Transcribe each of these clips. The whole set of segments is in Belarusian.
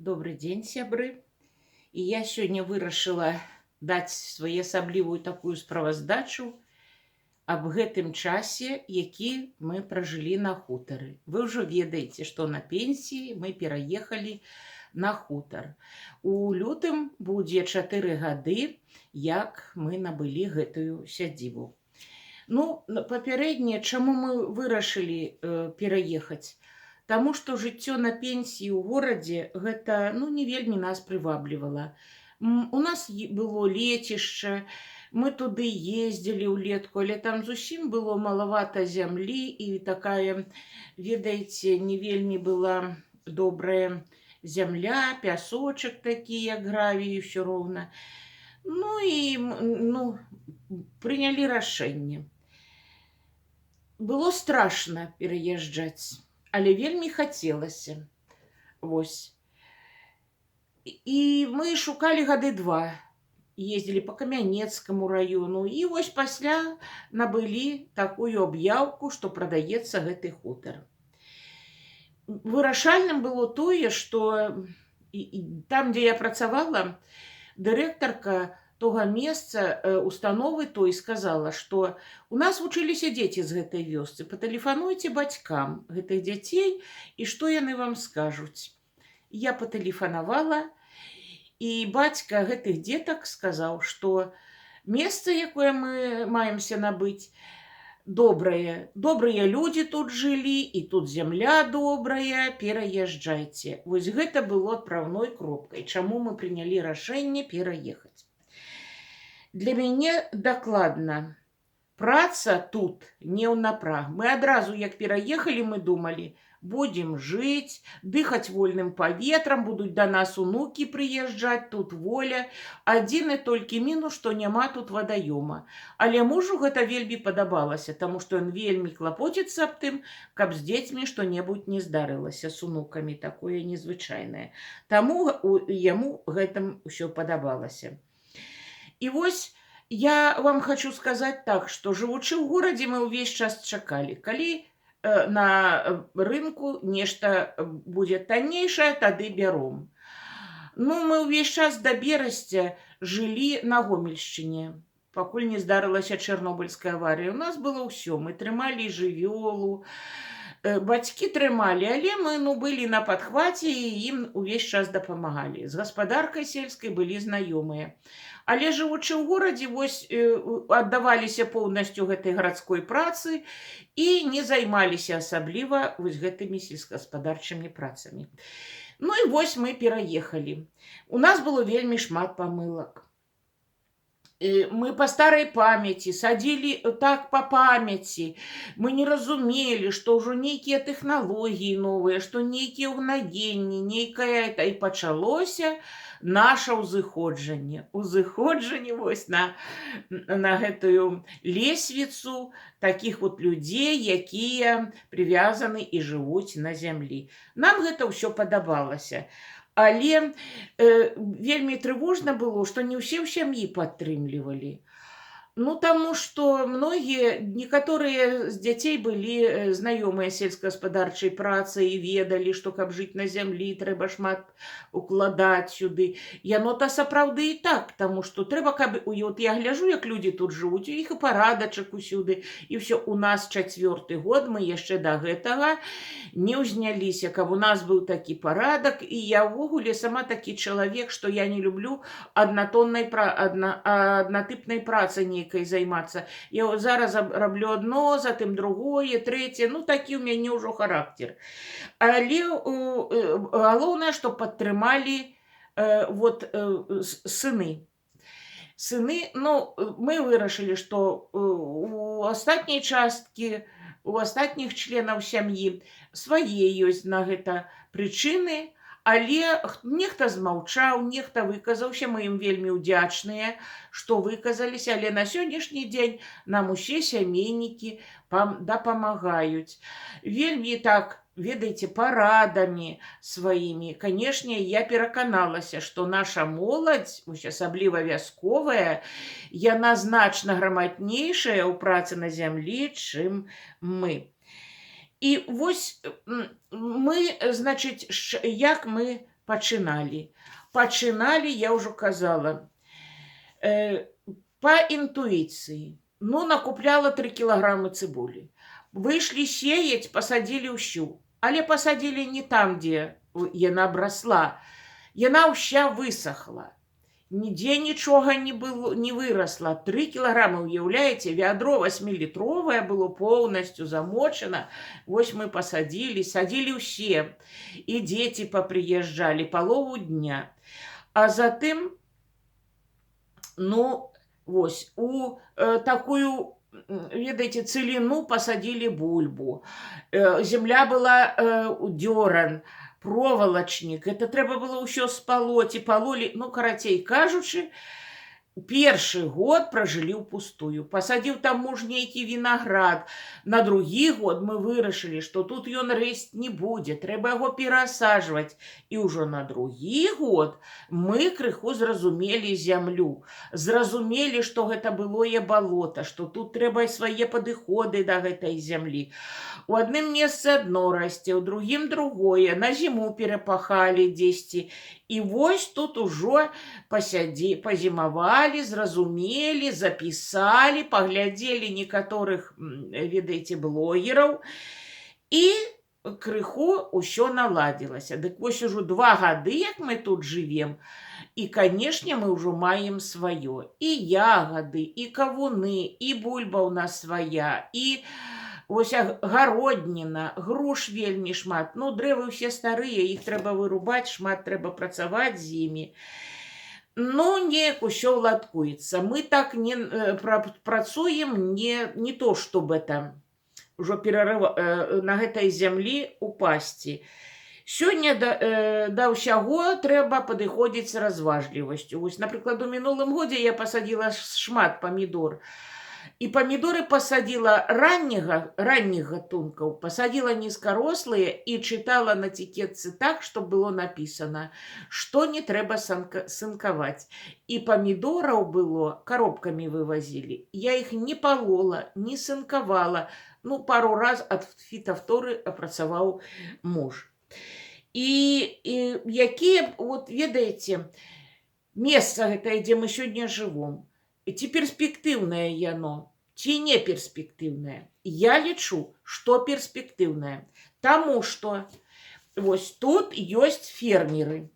Добрый дзень, сябры. І я сёння вырашыла даць своеасаблівую такую справаздачу аб гэтым часе, які мы пражылі на хутары. Вы ўжо ведаеце, што на пенсіі мы пераехалі на хутар. У лютым будзе 4 гады, як мы набылі гэтую сядзібу. Папярэдне, чаму мы вырашылі пераехаць? Таму што жыццё на пенсіі ў горадзе гэта не вельмі нас прываблівала. У нас было лецішча, мы туды ездзілі ўлетку, але там зусім было малавата зямлі і такая, ведаеце, не вельмі была добрая зямля, пясочак такі, як гравій, усё роўна. Прынялі рашэнне. Было страшна пераязджаць, але вельмі хацелася. Вось. І мы шукалі гады 2. Ездзілі па Камянецкаму раёну і вось пасля набылі такую аб'яўку, што прадаецца гэты хутар. Вырашальным было тое, што там, дзе я працавала, дырэктарка тога месца установы той сказала, што у нас вучыліся дзеці з гэтай вёсцы. Патэлефануйце бацькам гэтых дзяцей, і што яны вам скажуць. Я патэлефанавала, і бацька гэтых дзетак сказаў, што месца, якое мы маемся набыць, добрае. Добрыя людзі тут жылі, і тут зямля добрая, пераязджайце. Вось гэта было адпраўной кропкай, чаму мы прынялі рашэнне пераехаць. Для мяне дакладна, праца тут не ў напраг. Мы адразу, як пераехалі, мы думалі, будзем жыць, дыхаць вольным паветрам, будуць да нас унукі прыязджаць, тут воля. Адзіны толькі мінус, што няма тут вадаёма. Але мужу гэта вельмі падабалася, таму што ён вельмі клапоціцца аб тым, каб з дзецьмі што-небудзь не здарылася, з унукамі, такое незвычайнае. Таму яму гэтым усё падабалася. І вось я вам хочу сказаць так, што жывучы ў горадзе, мы ўвесь час чакалі. Калі на рынку нешта будзе таннейшае, тады бяром. Мы ўвесь час да берасця жылі на Гомельшчыне, пакуль не здарылася Чэрнобыльская аварыя. У нас было ўсё. Мы трымалі жывёлу, бацькі трымалі, але мы былі на падхваце і ім увесь час дапамагалі. З гаспадаркай сельскай былі знаёмыя. Але жывучы ў горадзе, вось аддаваліся поўнасцю гэтай гарадской працы і не займаліся асабліва вось гэтымі сельскагаспадарчымі працамі. І вось мы пераехалі. У нас было вельмі шмат памылак. Мы па старай памяці садзілі так па памяці. Мы не разумелі, што ўжо нейкія тэхналогіі новыя, што нейкія ўгнаенні, нейкае, і пачалося наша ўзыходжанне. Узыходжанне вось на гэтую лесвіцу такіх вот людзей, якія прывязаны і жывуць на зямлі. Нам гэта ўсё падабалася. Але вельмі трывожна было, што не ўсе ў сям'і падтрымлівалі. Таму што некаторыя з дзяцей былі знаёмыя сельскагаспадарчай працай і ведалі, што каб жыць на зямлі, трэба шмат укладаць сюды. Яно-то сапраўды і так, таму што трэба, каб... Я гляджу, як людзі тут жывуць, у іх і парадачак усюды, і ўсё. У нас 4-й год, мы яшчэ да гэтага не ўзняліся, каб у нас быў такі парадак, і я ўвогуле сама такі чалавек, што я не люблю аднатыпнай працы займацца. Я зараз раблю одно, затым другое, трэцяе. Такі ў мяне ўжо характер. Але галоўнае, што падтрымалі сыны. Мы вырашылі, што у астатняй часткі, у астатніх членаў сям'і свае ёсць на гэта прычыны, але нехта змаўчаў, нехта выказаўся, мы ім вельмі ўдзячныя, што выказаліся, але на сённяшні дзень нам усе сямейнікі дапамагаюць. Вельмі так, ведаеце, парадамі сваімі. Канешне, я пераканалася, што наша моладзь, асабліва вясковая, яна значна граматнейшая ў працы на зямлі, чым мы. І вось мы, значыць, як мы Пачыналі, я ўжо казала, па інтуіцыі. Ну, накупляла 3 кілаграмы цыбулі. Выйшлі сеяць, пасадзілі ўсю. Але пасадзілі не там, дзе яна абрасла. Яна ўся высохла. Нідзе нічога не вырасла. 3 кілаграмы, уяўляеце, вядро 8-літровае было поўнасцю замочана. Вось мы пасадзілі, садзілі ўсе. І дзеці папрыязджалі палову дня. А затым, ну, вось, у такую, ведаеце, цыліну пасадзілі бульбу. Земля была дзёран, проволочнік. Это трэба было ўсё спалоць і палолі. Ну, карацей кажучы, першы год пражылі ўпустую. Пасадзіў там муж нейкі вінаград. На другі год мы вырашылі, што тут ён рэсць не будзе, трэба яго перасаджваць. І ўжо на другі год мы крыху зразумелі зямлю. Зразумелі, што гэта былое балота, што тут трэба свае падыходы да гэтай зямлі. У адным месцы адно расце, у другім другое. На зіму перапахалі дзесьці. І вось тут ужо пазімавалі, зразумелі, запісалі, паглядзелі некаторых, ведаеце, блогераў, і крыху ўсё наладзілася. Дык вось ужо 2 гады, як мы тут жывем, і, канешне, мы ўжо маем сваё. І ягады, і кавуны, і бульба ў нас свая, і ось гародніна, груш вельмі шмат. Ну, дрэвы ўсе старыя, іх трэба вырубаць, шмат трэба працаваць з імі. Ну, неяк усё ўладкуецца. Мы так не працуем, не то, чтоб это ўжо на гэтай зямлі упасці. Сёння да ўсяго трэба падыходзіць з разважлівасцю. Вось, напрыклад, у мінулым годзе я пасадзіла шмат памідор. І памідоры пасадзіла ранніх гатункаў, пасадзіла нізкарослыя і чытала на этикетцы так, што было напісана, што не трэба сынкаваць. І памідораў было, коробкамі вывозілі. Я іх не палола, не сынкавала. Ну, пару раз ад фітафторы апрацаваў муж. І якія, вот ведаеце, месца гэтае, дзе мы сёння жывом, ці перспектыўнае яно, ці не перспектыўнае? Я лічу, што перспектыўнае. Таму што вось тут ёсць фермеры,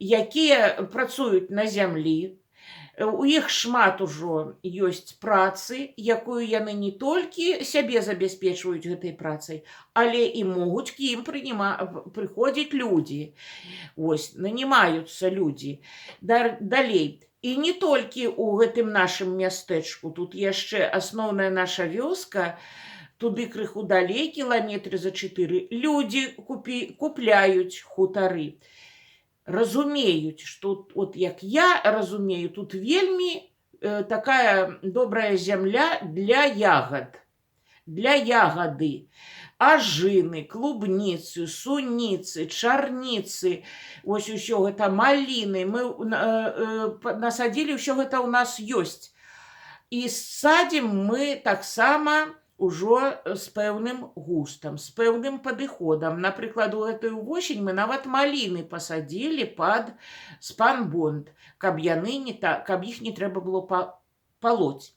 якія працуюць на зямлі. У іх шмат ужо ёсць працы, якую яны не толькі сябе забяспечваюць гэтай працай, але і могуць к ім прыходзіць людзі. Вось, нанімаюцца людзі. Далей. І не толькі ў гэтым нашым мястэчку, тут яшчэ асноўная наша вёска, туды крыху далей, кіламетры за 4, людзі купляюць хутары. Разумеюць, што, от як я разумею, тут вельмі такая добрая зямля для ягад, для ягады. Ажыны, клубніцы, суніцы, чарніцы, ось усё гэта, маліны. Мы насадзілі, ўсё гэта ў нас ёсць. І садзім мы таксама ўжо з пэўным густам, з пэўным падыходам. Напрыклад, у гэтую восень мы нават маліны пасадзілі пад спанбонд, каб іх не трэба было палоць.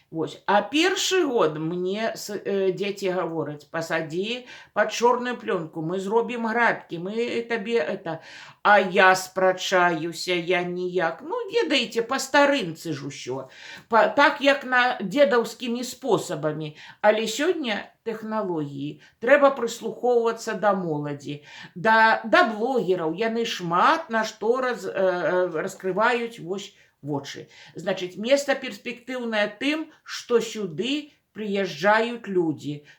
Вось. А першы год мне дзеці гавораць, пасадзі пад чорную плёнку, мы зробім градкі, мы табе это. А я спрачаюся, я ніяк. Ну, ведаеце, па старынцы ж усё. Так, як на дзедаўскімі спосабамі. Але сёння тэхналогіі. Трэба прыслухоўвацца да моладзі, да блогераў. Яны шмат на што раскрываюць вось вочы. Значыць, месца перспектыўнае тым, што сюды прыязджаюць людзі.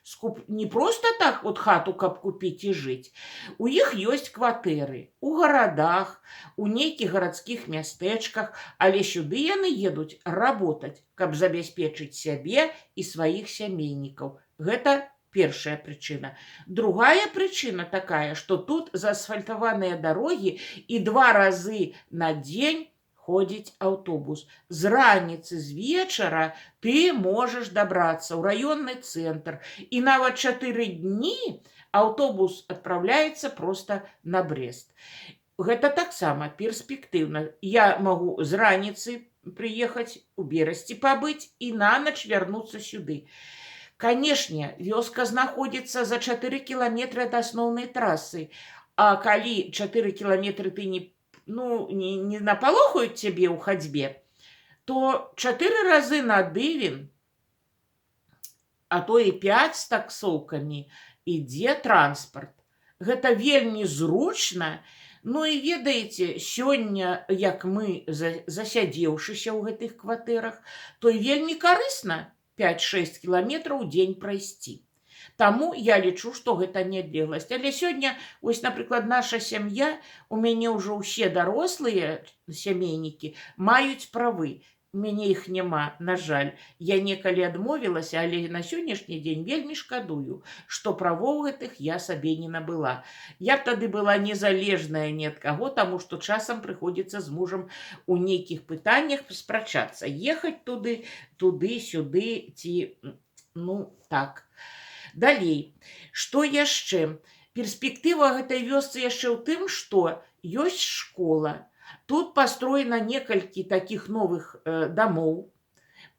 Не проста так вот хату, каб купіць і жыць. У іх ёсць кватэры. У гарадах, у нейкіх гарадскіх мястэчках, але сюды яны едуць работаць, каб забяспечыць сябе і сваіх сямейнікаў. Гэта першая прычына. Другая прычына такая, што тут заасфальтаваныя дарогі і 2 разы на дзень ходзіць аўтобус. З раніцы, з вечара ты можаш дабрацца ў раённы цэнтр. І нават 4 дні аўтобус адпраўляецца проста на Брест. гэта таксама перспектыўна. Я магу з раніцы прыехаць у Берасці пабыць і нанач вярнуцца сюды. Канешне, вёска знаходзіцца за 4 кіламетры ад асноўнай трасы, а калі 4 кіламетры ты не напалохаюць цябе ў хадзьбе, то 4 разы на дывен, а то і 5 з таксоўкамі ідзе транспарт. Гэта вельмі зручна. Ну і ведаеце, сёння, як мы засядзеўшыся ў гэтых кватэрах, то і вельмі карысна 5-6 кіламетраў у дзень прайсці. Таму я лічу, што гэта не адлегласць. Але сёння, вось, напрыклад, наша сям'я, у мяне ўжо ўсе дарослыя сямейнікі маюць правы. У мяне іх няма, на жаль. Я некалі адмовілася, але на сённяшні дзень вельмі шкадую, што правоў гэтых я сабе не набыла. Я б тады была незалежная ні ад каго, таму што часам прыходзіцца з мужам у нейкіх пытаннях спрачацца. Ехаць туды, сюды, ці... так. Далей. Што яшчэ? Перспектыва гэтай вёсцы яшчэ ў тым, што ёсць школа. Тут пастроена некалькі такіх новых дамоў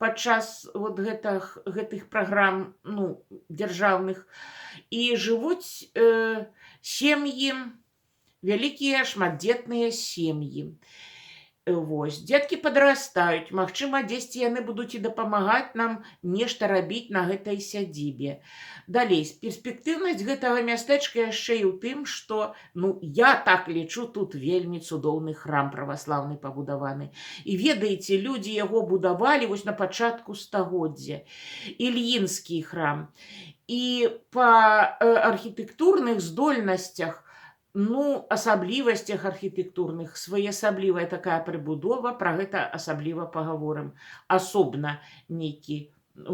падчас гэтых праграм дзяржаўных. І жывуць сем'і, вялікія шматдзетныя сем'і. Вось, дзеткі падрастаюць, магчыма, дзесьці яны будуць і дапамагаць нам нешта рабіць на гэтай сядзібе. Далей, перспектыўнасць гэтага мястэчка яшчэ і ў тым, што, я так лічу, тут вельмі цудоўны храм праваслаўны пабудаваны. І ведаеце, людзі яго будавалі вось на пачатку стагоддзя. Ільінскі храм. І па архітэктурных здольнасцях, асаблівасцях архітэктурных, своеасаблівая такая прыбудова, пра гэта асабліва пагаворым. Асобна у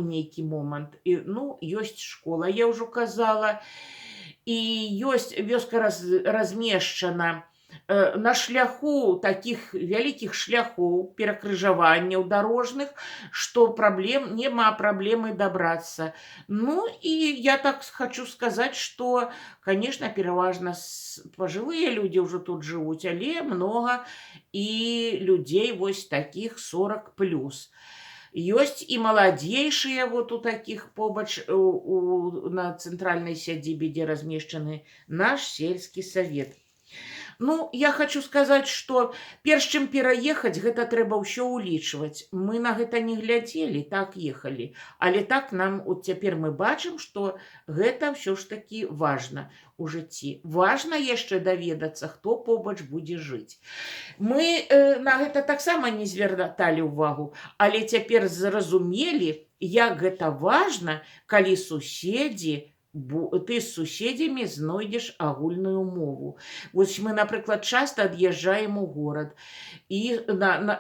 нейкі момант. І, ёсць школа, я ўжо казала, і ёсць вёска размешчана на шляху такіх вялікіх шляхоў, перакрыжаванняў дарожных, што няма праблемы дабрацца. І я так хочу сказаць, што, конечно, пераважна пажылыя людзі ўжо тут жывуць, але многа і людзей вось такіх 40+. Ёсць і маладзейшыя у такіх побач на цэнтральнай сядзібе, дзе размешчаны наш сельскі савет. Я хочу сказаць, што перш чым пераехаць, гэта трэба ўсё ўлічваць. Мы на гэта не глядзелі, так ехалі. Але так нам цяпер мы бачым, што гэта ўсё ж такі важна ў жыцці. Важна яшчэ даведацца, хто побач будзе жыць. Мы на гэта таксама не звярталі ўвагу, але цяпер зразумелі, як гэта важна, калі ты з суседзямі знойдзеш агульную мову. Вось мы, напрыклад, часта ад'язджаем у горад. І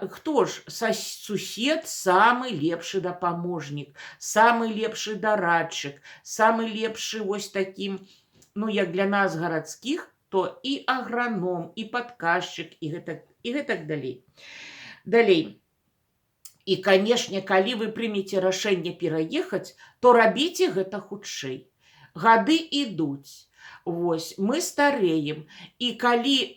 хто ж? Сусед самы лепшы дапаможнік, самы лепшы дарадчык, самы лепшы вось такім, як для нас гарадскіх, то і аграном, і падказчык, і гэтак далей. Далей. І, канешне, калі вы прымеце рашэнне пераехаць, то рабіце гэта хутчэй. Гады ідуць. Вось, мы стареем. І калі,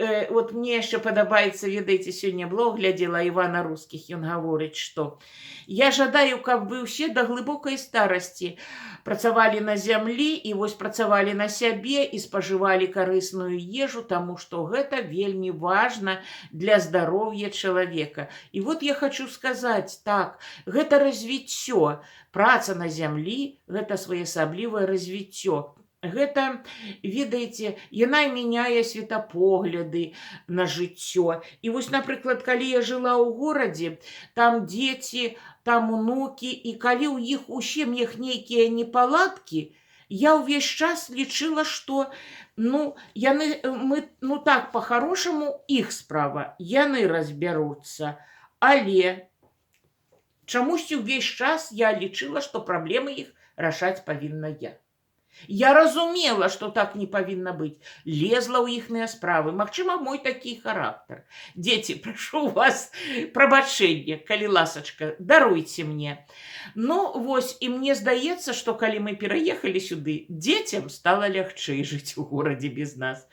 мне яшчэ падабаецца, ведаеце, сёння блог глядзела Івана Рускіх, ён гаворыць, што я жадаю, каб вы ўсе да глыбокай старасці працавалі на зямлі і вось працавалі на сябе і спажывалі карысную ежу, таму што гэта вельмі важна для здароўя чалавека. І вот я хочу сказаць, так, гэта развіццё. Праца на зямлі – гэта своеасаблівае развіццё. Гэта, ведаеце, яна мяняе светапогляды на жыццё. І вось, напрыклад, калі я жыла ў горадзе, там дзеці, там унукі, і калі ў іх у сем'ях нейкія непаладкі, я ўвесь час лічыла, што так, па-харошаму, іх справа, яны разбяруцца. Але чамусьці ўвесь час я лічыла, што праблемы іх рашаць павінна я. Я разумела, что так не павінна быць. Лезла ў іхныя справы. Магчыма, мой такі характар. Дзеці, прашу вас прабачэння, калі ласачка, даруйце мне. Ну, вось, і мне здаецца, што калі мы пераехалі сюды, дзецям стала лягчэй жыць у горадзе без нас.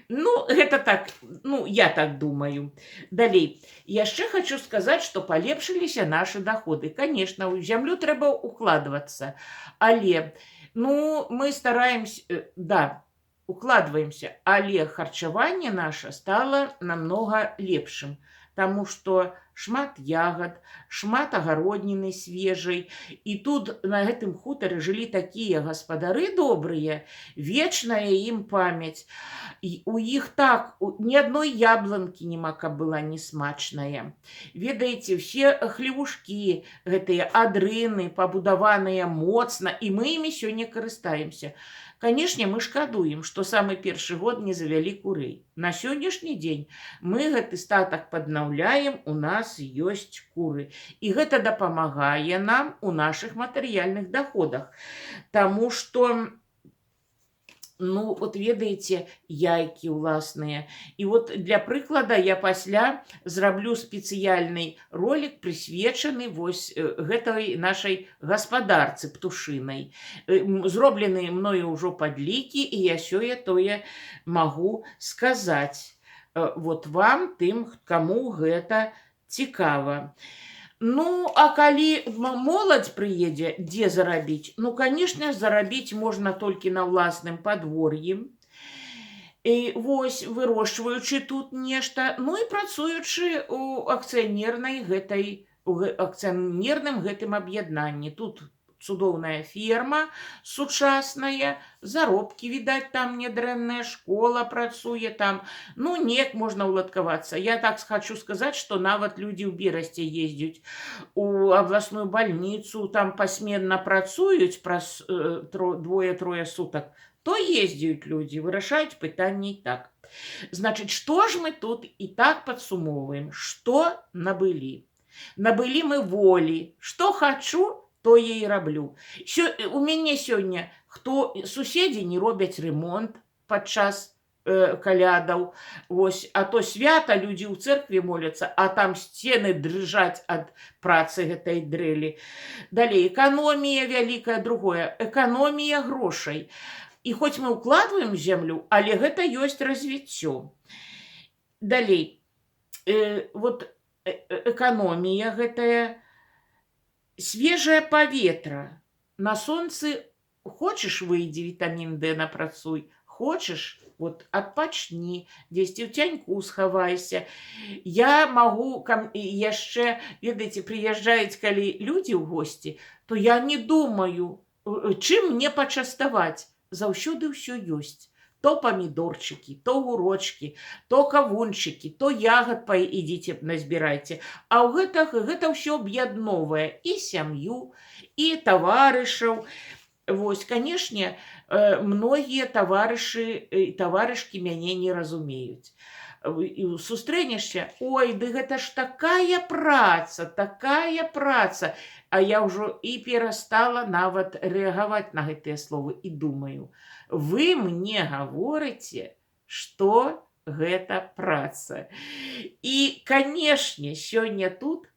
Ну, гэта так, ну, я так думаю. Далей. Яшчэ хочу сказаць, што палепшыліся нашы доходы. Конечно, у зямлю трэба укладвацца, але ну, мы стараемся, да, укладваемся, але харчаванне наша стало намного лепшым, таму што шмат ягад, шмат агародніны свежай, і тут на гэтым хутары жылі такія гаспадары добрыя, вечная ім памяць. І у іх так, ні адной яблонкі няма, каб была не смачная. Ведаеце, все хлевушкі, гэтыя адрыны, пабудаваныя моцна, і мы імі сёння карыстаемся. Канешне, мы шкадуем, што самы першы год не завялі курэй. На сённяшні дзень мы гэты статак паднаўляем, у нас ёсць куры. І гэта дапамагае нам у нашых матэрыяльных доходах. Таму што, ну, вот ведаеце, яйкі ўласныя. І вот для прыклада я пасля зраблю спецыяльны ролик, прысвечаны вось гэтай нашай гаспадарцы птушынай. Зроблены мною ўжо падлікі, і я сёе-тое магу сказаць. Вот вам, тым, каму гэта цікава. Ну, а калі моладзь прыедзе, дзе зарабіць? Ну, конечно, зарабіць можна толькі на ўласным падвор'і. І вось, вырошчваючы тут нешта, ну і працуючы у акцыянерным гэтым аб'яднанні. Тут цудоўная ферма сучасная, заробкі, відаць, там нядрэнная, школа працуе там. Ну, неяк можна ўладкавацца. Я так хочу сказаць, што нават людзі ў Берасці ездзяць у абласную бальніцу, там пасменна працуюць праз двое-трое сутак, то ездзяць людзі, вырашаюць пытанні так. Значыць, што ж мы тут і так падсумоўваем? Што набылі? Набылі мы волі. Што хачу, то я і раблю. У мяне сёння суседзі не робяць ремонт падчас калядаў. Вось, а то свята, людзі ў цэркве моляцца, а там сцены дрыжаць ад працы гэтай дрэлі. Далей, эканомія вялікая, другое, эканомія грошай. І хоць мы ўкладваем зямлю, але гэта ёсць развіццё. Далей, вот эканомія гэтая, свежее паветра. На солнце хочешь, выйди, витамин D напрацуй, хочешь, вот адпачні, дзесьці ў цяньку схавайся. Я магу яшчэ, ведаеце, прыязджаюць калі людзі ў госці, то я не думаю, чым мне пачаставаць. Заўсёды ўсё ёсць. То помидорчики, то гурочки, то кавунчики, то ягод идите назбирайте. А у гэта ўсё аб'ядновае і сям'ю, і таварышаў. Вось, канешне, многія таварышы і таварышкі мяне не разумеюць. Сустрэнешся, ой, ды гэта ж такая праца, а я ўжо і перастала нават рэагаваць на гэтыя словы і думаю, вы мне гаворыце, што гэта праца. І, канешне, сёння тут,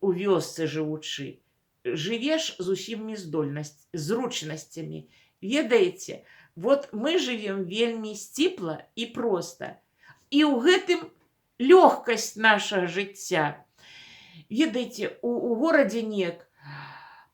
у вёсцы жывучы, жывеш з усімі зручнасцямі. Ведаеце, вот мы жывем вельмі сціпла і проста. І ў гэтым лёгкасць нашага жыцця. Ведаеце, у горадзе неяк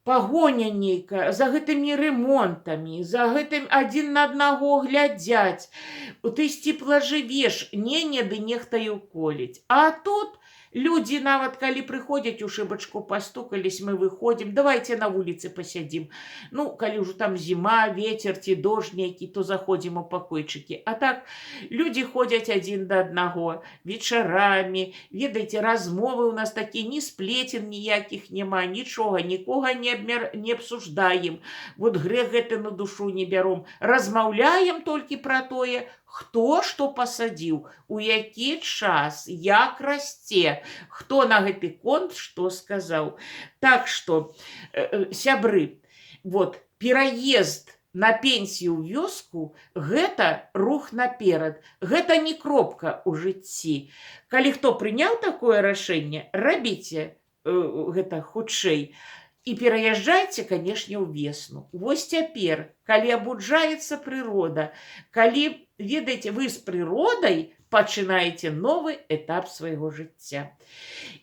пагоня нейкая за гэтымі ремонтамі, за гэтым адзін на аднаго глядзяць. Ты сціпла жывеш, ды нехта і ўколіць. А тут людзі нават калі прыходзяць у шыбачку, пастукались, мы выходзім, давайте на вуліцы пасядзім. Ну, калі ўжо там зіма, ветер ці дождь нейкі, то заходзім у пакойчыкі. А так людзі ходзяць адзін да аднаго вечарамі. Ведаеце, размовы у нас такія, ні сплетен ніякіх няма, нічога, нікога не абсуждаем. Вот грэх гэты на душу не бяром. Размаўляем толькі пра тое, хто што пасадзіў, у які час, як расце, хто на гэты конт што сказаў. Так што, сябры, вот, пераезд на пенсію ў вёску, гэта рух наперад. Гэта не кропка ў жыцці. Калі хто прыняў такое рашэнне, рабіце гэта хутчэй. І пераязджайце, канешне, ў весну. Вось цяпер, калі абуджаецца прырода, калі, ведаеце, вы з прыродай пачынаеце новы этап свайго жыцця.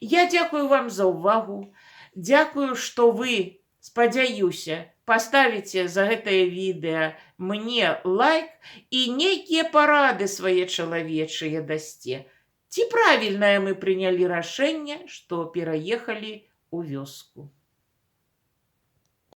Я дзякую вам за ўвагу. Дзякую, што вы, спадзяюся, паставіце за гэтае відэа мне лайк і нейкія парады свае чалавечыя дасце. Ці правільнае мы прынялі рашэнне, што пераехалі ў вёску.